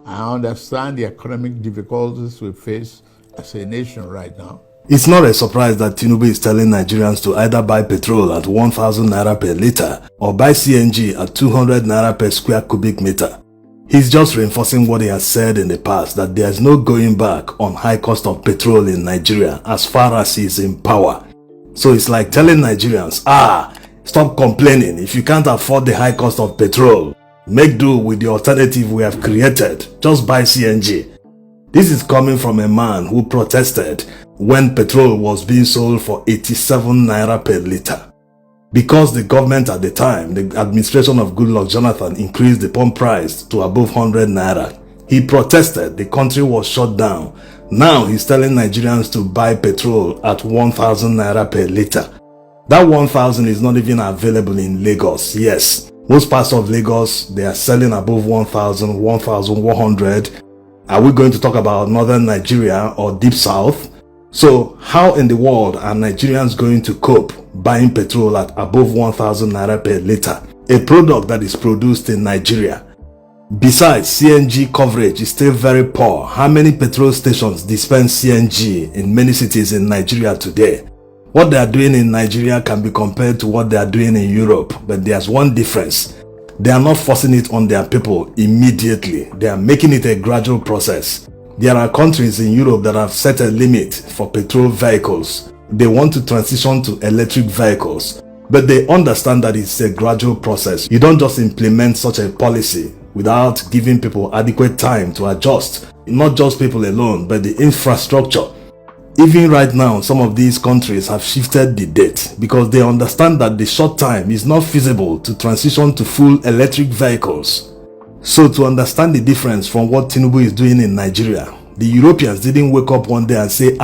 I understand the economic difficulties we face as a nation right now. It's not a surprise that Tinubu is telling Nigerians to either buy petrol at 1,000 naira per litre or buy CNG at 200 naira per square cubic meter. He's just reinforcing what he has said in the past, that there's no going back on high cost of petrol in Nigeria as far as he's in power. So it's like telling Nigerians, stop complaining. If you can't afford the high cost of petrol, make do with the alternative we have created. Just buy CNG. This is coming from a man who protested when petrol was being sold for 87 naira per litre. Because the government at the time, the administration of Goodluck Jonathan, increased the pump price to above 100 naira. He protested, the country was shut down. Now he's telling Nigerians to buy petrol at 1,000 naira per litre. That 1,000 is not even available in Lagos. Yes, most parts of Lagos, they are selling above 1,000, 1,100. Are we going to talk about northern Nigeria or deep south? So how in the world are Nigerians going to cope buying petrol at above 1,000 naira per litre, a product that is produced in Nigeria? Besides, CNG coverage is still very poor. How many petrol stations dispense CNG in many cities in Nigeria today? What they are doing in Nigeria can be compared to what they are doing in Europe, but there's one difference. They are not forcing it on their people immediately. They are making it a gradual process. There are countries in Europe that have set a limit for petrol vehicles. They want to transition to electric vehicles, but they understand that it's a gradual process. You don't just implement such a policy without giving people adequate time to adjust. Not just people alone, but the infrastructure. Even right now, some of these countries have shifted the date because they understand that the short time is not feasible to transition to full electric vehicles. So to understand the difference from what Tinubu is doing in Nigeria, the Europeans didn't wake up one day and say,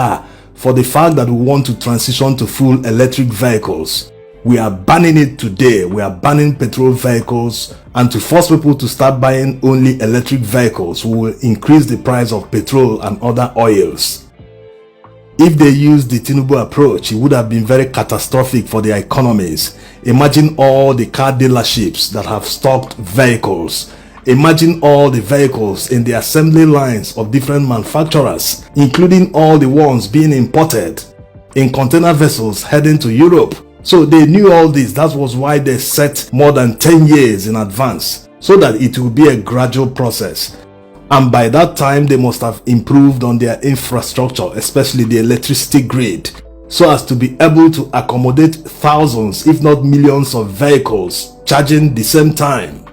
for the fact that we want to transition to full electric vehicles, we are banning it today. We are banning petrol vehicles, and to force people to start buying only electric vehicles, we will increase the price of petrol and other oils. If they used the Tinubu approach, it would have been very catastrophic for their economies. Imagine all the car dealerships that have stocked vehicles. Imagine all the vehicles in the assembly lines of different manufacturers, including all the ones being imported in container vessels heading to Europe. So they knew all this. That was why they set more than 10 years in advance, so that it will be a gradual process. And by that time, they must have improved on their infrastructure, especially the electricity grid, so as to be able to accommodate thousands, if not millions of vehicles charging the same time.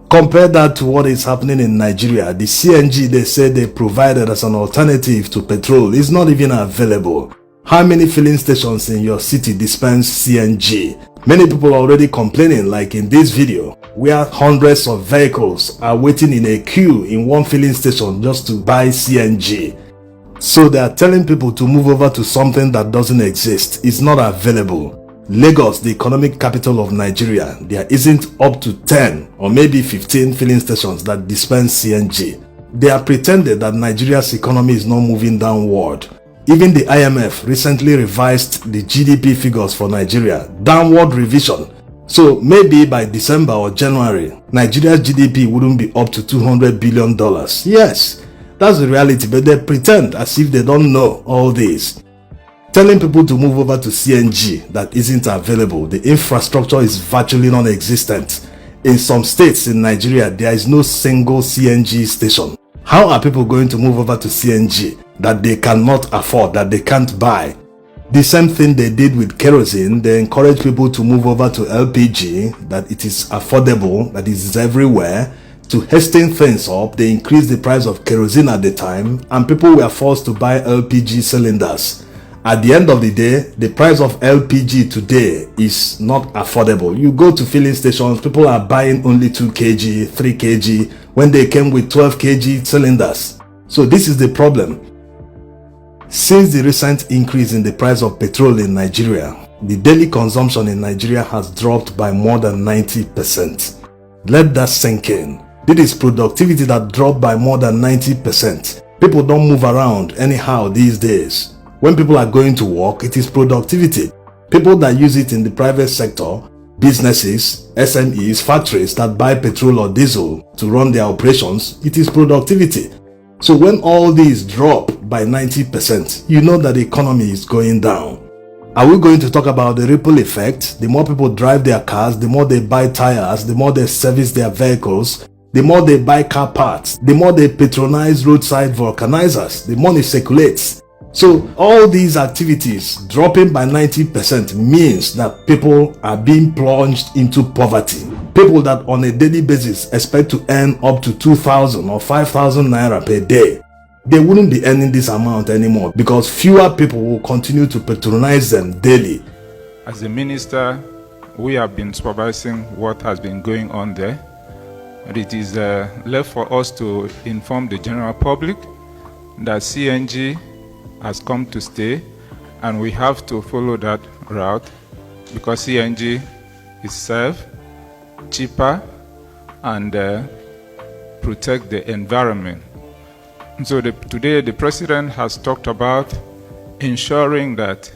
Compare that to what is happening in Nigeria. The CNG they say they provided as an alternative to petrol is not even available. How many filling stations in your city dispense CNG? Many people are already complaining, like in this video, where hundreds of vehicles are waiting in a queue in one filling station just to buy CNG. So they are telling people to move over to something that doesn't exist. It's not available. Lagos, the economic capital of Nigeria, there isn't up to 10 or maybe 15 filling stations that dispense CNG. They are pretending that Nigeria's economy is not moving downward. Even the IMF recently revised the GDP figures for Nigeria, downward revision. So maybe by December or January, Nigeria's GDP wouldn't be up to $200 billion. Yes, that's the reality, but they pretend as if they don't know all this. Telling people to move over to CNG that isn't available. The infrastructure is virtually non-existent. In some states in Nigeria, there is no single CNG station. How are people going to move over to CNG that they cannot afford, that they can't buy? The same thing they did with kerosene. They encourage people to move over to LPG, that it is affordable, that it is everywhere. To hasten things up, they increased the price of kerosene at the time, and people were forced to buy LPG cylinders. At the end of the day, the price of LPG today is not affordable. You go to filling stations, people are buying only 2 kg, 3 kg, when they came with 12 kg cylinders. So this is the problem. Since the recent increase in the price of petrol in Nigeria, the daily consumption in Nigeria has dropped by more than 90%. Let that sink in. This is productivity that dropped by more than 90%. People don't move around anyhow these days. When people are going to work, it is productivity. People that use it in the private sector, Businesses, SMEs, factories that buy petrol or diesel to run their operations, it is productivity. So when all these drop by 90%, you know that the economy is going down. Are we going to talk about the ripple effect? The more people drive their cars, the more they buy tires, the more they service their vehicles, the more they buy car parts, the more they patronize roadside vulcanizers, the money circulates. So all these activities dropping by 90% means that people are being plunged into poverty. People that on a daily basis expect to earn up to 2,000 or 5,000 naira per day, they wouldn't be earning this amount anymore because fewer people will continue to patronize them daily. As a minister, we have been supervising what has been going on there. And it is left for us to inform the general public that CNG has come to stay, and we have to follow that route because CNG is safe, cheaper, and protect the environment. So today the president has talked about ensuring that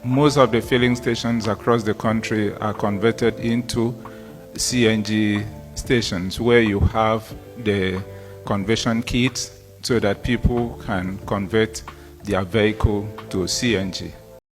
most of the filling stations across the country are converted into CNG stations where you have the conversion kits so that people can convert their vehicle to CNG.